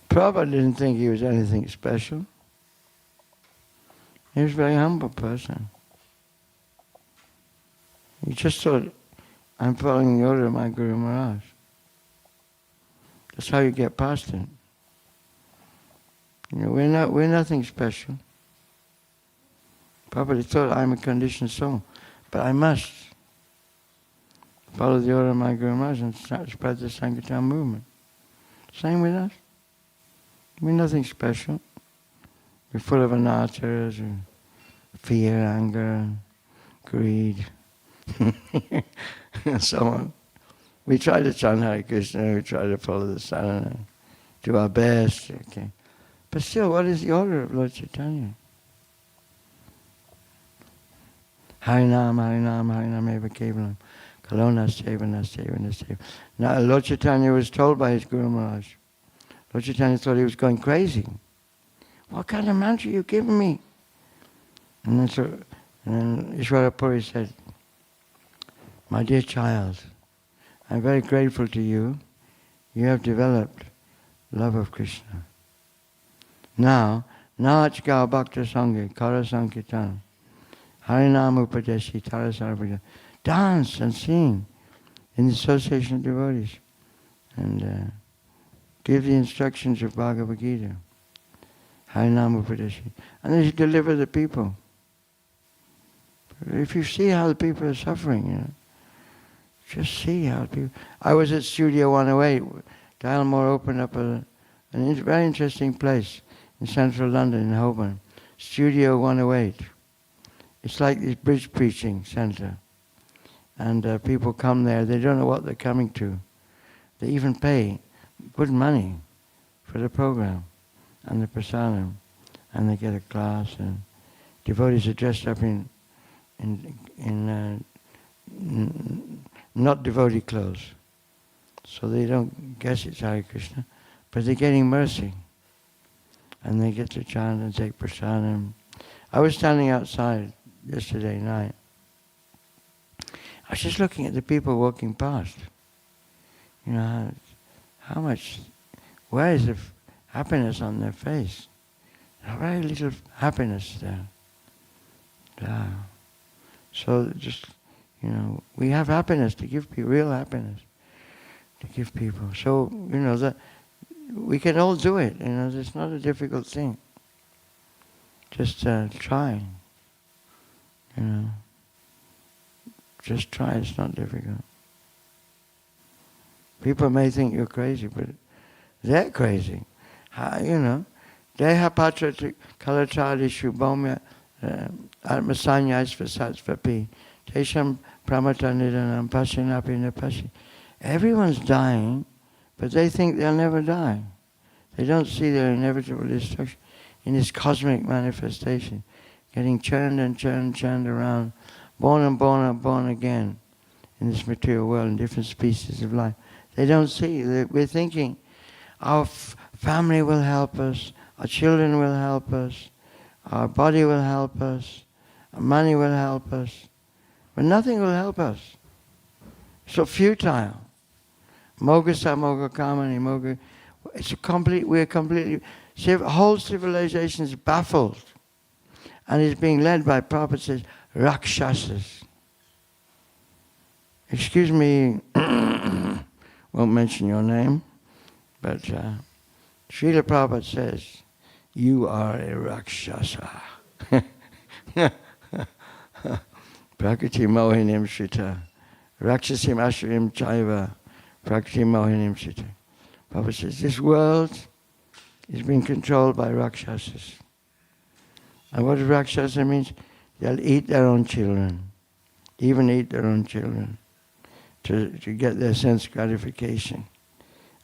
Prabhupada didn't think he was anything special. He was a very humble person. He just thought, I'm following the order of my Guru Maharaj. That's how you get past it. We're nothing special. Prabhupada thought, I'm a conditioned soul, but I must follow the order of my Guru Maharaj and spread the Sankirtan movement. Same with us. We're nothing special. We're full of anattaras, fear, anger, greed, and so on. We try to chant Hare Krishna, we try to follow the sadhana, do our best, okay. But still, what is the order of Lord Chaitanya? Harinam, Harinam, Harinam eva kevalam, kalona seva, naseva, naseva. Now, Lord Chaitanya was told by his Guru Maharaj. Lord Chaitanya thought he was going crazy. What kind of mantra are you giving me? And then Ishwara Puri said, my dear child, I'm very grateful to you. You have developed love of Krishna. Now, Nachgao Bhakta Sangha, Kara Sankirtan, Harinam Upadeshi, Tara Sarvada. Dance and sing in the association of devotees. And give the instructions of Bhagavad Gita. Harinam Upadeshi. And then you deliver the people. If you see how the people are suffering, just see how people... I was at Studio 108. Dalmore opened up a very interesting place in central London, in Holborn. Studio 108. It's like this bridge preaching center. And people come there, they don't know what they're coming to. They even pay good money for the program and the prasadam. And they get a class, and devotees are dressed up in not devotee clothes. So they don't guess it's Hare Krishna, but they're getting mercy. And they get to chant and take prasadam. I was standing outside yesterday night, I was just looking at the people walking past. You know, how much, where is the happiness on their face? Very little happiness there. Yeah. So just, you know, we have happiness to give people, real happiness to give people. So, you know, that we can all do it. You know, it's not a difficult thing. Just try. You know, just try. It's not difficult. People may think you're crazy, but they're crazy. You know, deha patra kalachari shubhomya atmasanyas vasatsvapi tesham pramata nidanam pasinapi napashi. Everyone's dying, but they think they'll never die. They don't see their inevitable destruction in this cosmic manifestation, getting churned and churned around, born and born and born again in this material world in different species of life. They don't see. We're thinking our family will help us, our children will help us, our body will help us, our money will help us, but nothing will help us. So futile. Moga samoga kamani moga. We're completely, whole civilization is baffled and is being led by Prabhupada says, Rakshasas. Excuse me, won't mention your name, but Srila Prabhupada says, you are a Rakshasa. Prakriti mohinim shrita. Rakshasim ashrim chaiva. Prakriti mohinim shrita. Prabhupada says, this world is being controlled by Rakshasas. And what does Rakshasa means? They'll eat their own children. Even eat their own children. To get their sense gratification.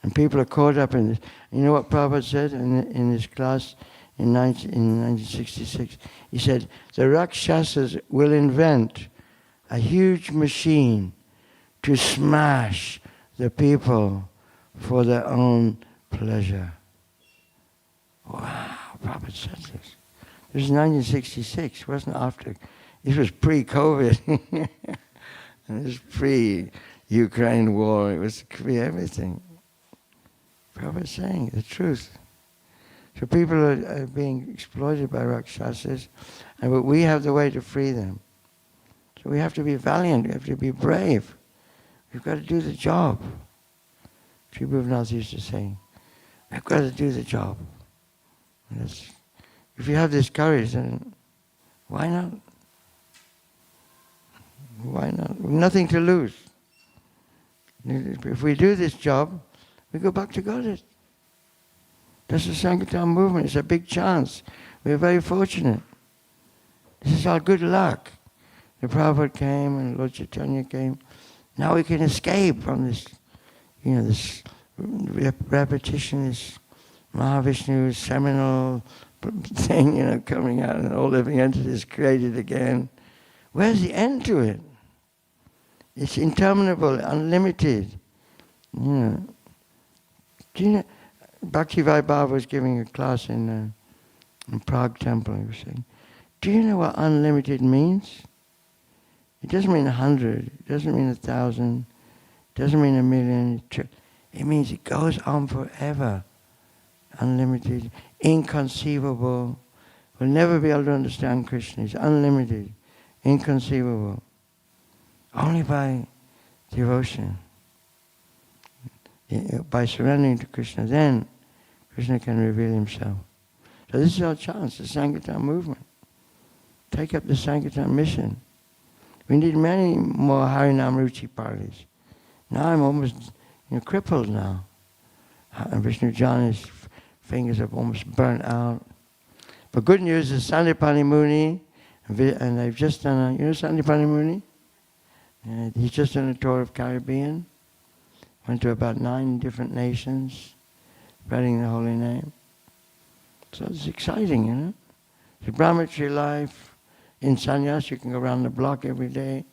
And people are caught up in this. You know what Prabhupada said in his class in 1966? He said, the Rakshasas will invent a huge machine to smash the people for their own pleasure. Wow, Prabhupada said this. This was 1966, it wasn't after. This was pre-COVID. And it was pre-Ukraine war, it was pre-everything. Prabhupada saying the truth. So people are being exploited by Rakshasas, and we have the way to free them. So we have to be valiant, we have to be brave. We've got to do the job. Sri Bhuvanath used to say, we've got to do the job. If you have this courage, then why not? Why not? We've nothing to lose. If we do this job, we go back to Godhead. That's the Sankirtan movement. It's a big chance. We're very fortunate. This is our good luck. The Prabhupada came and Lord Chaitanya came. Now we can escape from this, you know, this repetition, this Maha Visnu seminal thing, you know, coming out and all living entities created again. Where's the end to it? It's interminable, unlimited. You know. Do you know, Bhakti Vaibhava was giving a class in Prague Temple. He was saying, do you know what unlimited means? It doesn't mean 100. It doesn't mean 1,000. It doesn't mean 1,000,000. It means it goes on forever. Unlimited, inconceivable. We'll never be able to understand Krishna. It's unlimited, inconceivable. Only by devotion. By surrendering to Krishna, then Krishna can reveal himself. So this is our chance, the Sankirtan movement. Take up the Sankirtan mission. We need many more Harinam Ruchi parties. Now I'm almost crippled now. And Vishnu Jani's fingers have almost burnt out. But good news is Sandipani Muni, and they've just done Sandipani Muni? He's just done a tour of Caribbean. Went to about 9 different nations, spreading the holy name. So it's exciting, you know. The Brahmachari life, in sannyas, you can go around the block every day.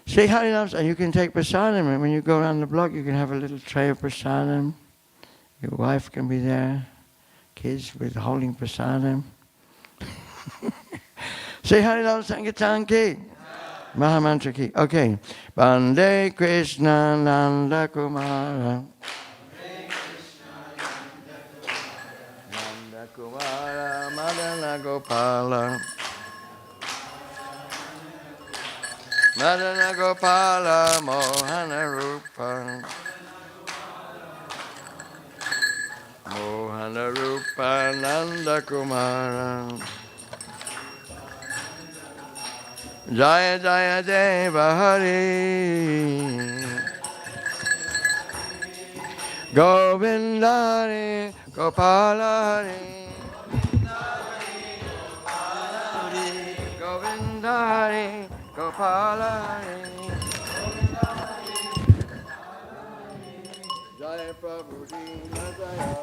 Say Harinams, and you can take prasadam. And when you go around the block, you can have a little tray of prasadam. Your wife can be there, kids with holding prasadam. Say Harinam Sankirtan ki. Mahamantra ki. Okay. Bande Krishna Nanda Kumara. Nanda Kumara Madana Gopala. Madana Gopala Mohana Rupa. Mohana Rupa Nanda Kumara. Jaya Jaya Deva Hari Govinda Hari Gopala Hari Govinda Hari Gopala Hari Jaya Prabhu Dina Jaya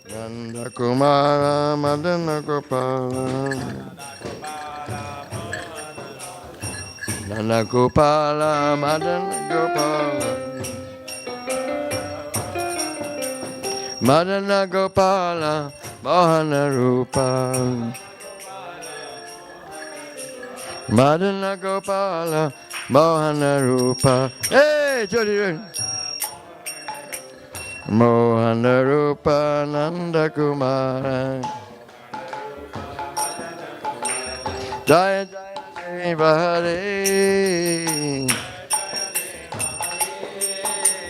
Nanda Kumara Madana Gopala Nanda Gopala Madana Gopala Madana Gopala Mohana Rupa Madana Gopala Mohana Rupa. Hey, Jody! Mohana Rupa Nanda Kumara Jaya Jaya Deva Hari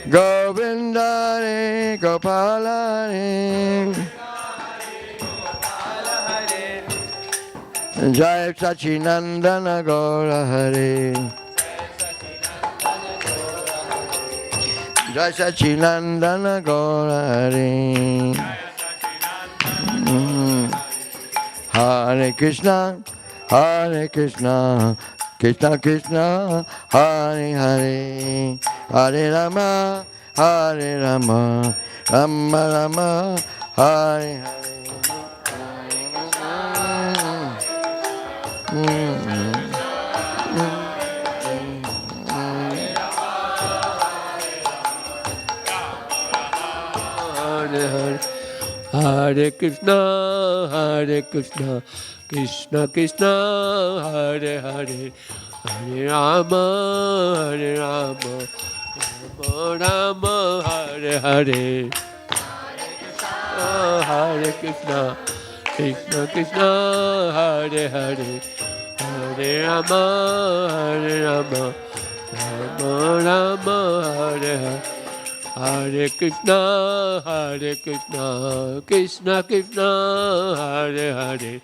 Govinda Hari Gopala Hari Jaya Sachinandana Gaura Hari Jai Sachinandana Gaura Hari Hare Krishna Hare Krishna Krishna Krishna Hare Hare Hare Rama Hare Rama Rama Rama Hare Hare Hare Krishna, Hare Krishna, Krishna Krishna, Hare Hare, Hare Rama, Hare Rama, Rama Rama, Hare Hare. Hare Krishna, Krishna Krishna, Hare Hare, Hare Rama, Hare Rama, Rama Rama, Hare Hare. Hare Krishna, Krishna Krishna, Hare Hare,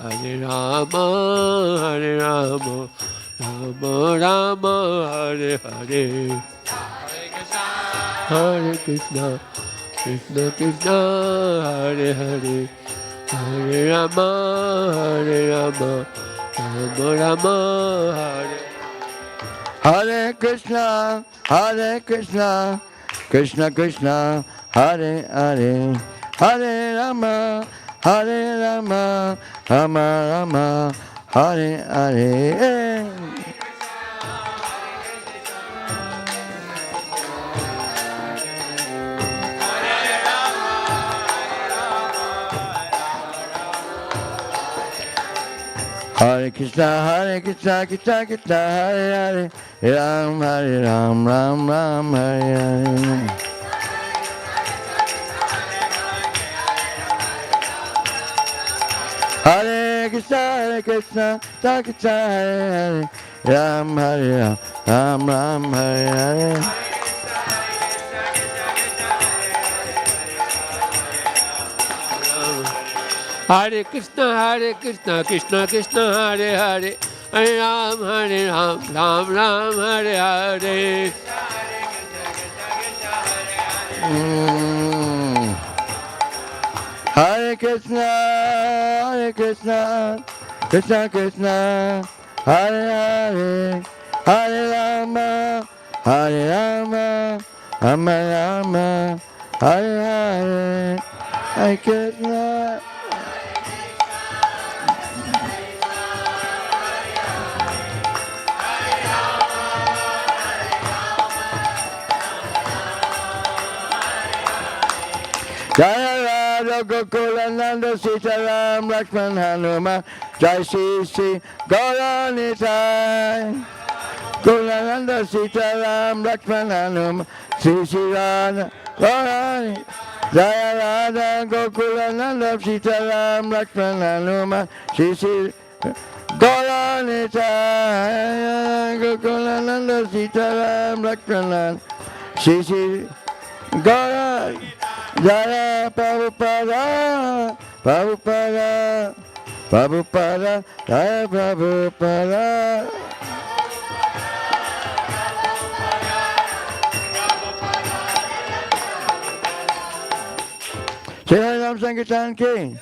Hare Rama, Hare Rama, Rama Rama, Hare Hare. Hare Krishna, Krishna Krishna, Hare Hare, Hare Rama, Hare Rama, Rama Rama, Hare. Hare Krishna, Hare Krishna, Krishna Krishna, Hare Hare, Hare Rama, Hare Rama, Rama Rama, Hare Hare. Hare Krishna, Krishna Krishna, Hare Hare, Ram Hare Ram, Ram Ram Hare Hare. Hare Krishna, Krishna Krishna, Hare Hare, Ram Hare Ram, Ram Ram Hare Hare. Hare Krishna, Krishna Krishna, Hare Hare, Hare Ram, Ram Ram, Hare Hare. Hare Krishna, Krishna Krishna, Hare Hare, Hare Rama, Rama Rama, Hare Hare. Hare Krishna. Jaya Radha Gokula Nanda Sitaram Lakshman Hanuman Jai Shri Shri Gauranitai Kulananda Sitaram Lakshman Hanuman Shri Shri Radha Gaurani Jaya Radha Gokulananda Sitaram Lakshman Hanuman Shri Shri Gauranitai Gokulananda Sitaram Lakshman Shri Shri Gaurani Jaya Prabhupada, Prabhupada, Prabhupada, Jaya Prabhupada. Sriharinam Sankirtan ki,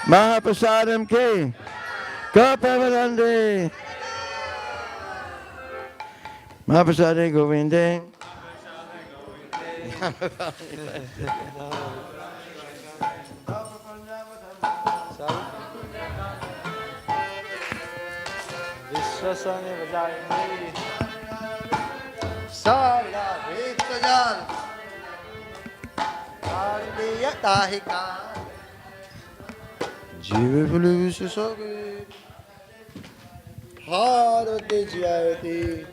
Mahaprasadam ki, Kapavarande, Mahaprasade Govinde. Vishwasani Vajayani Sala Vitajan Andiya Tahika Jiva Pulu Sogi Bharati Jayati.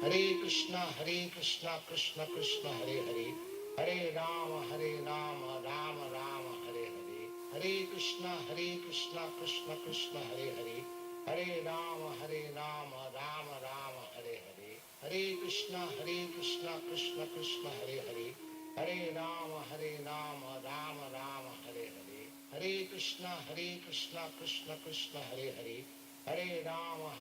Hare Krishna, Krishna Krishna, Hare Hare, Hare Rama, Rama Rama, Hare Hare. Hare Krishna, Krishna Krishna, Hare Hare, Hare Rama, Rama Rama, Hare Hare. Hare Krishna, Krishna Krishna, Hare Hare, Hare Rama, Rama Rama, Hare Hare. Hare Krishna, Krishna Krishna, Hare Hare, Hare Rama,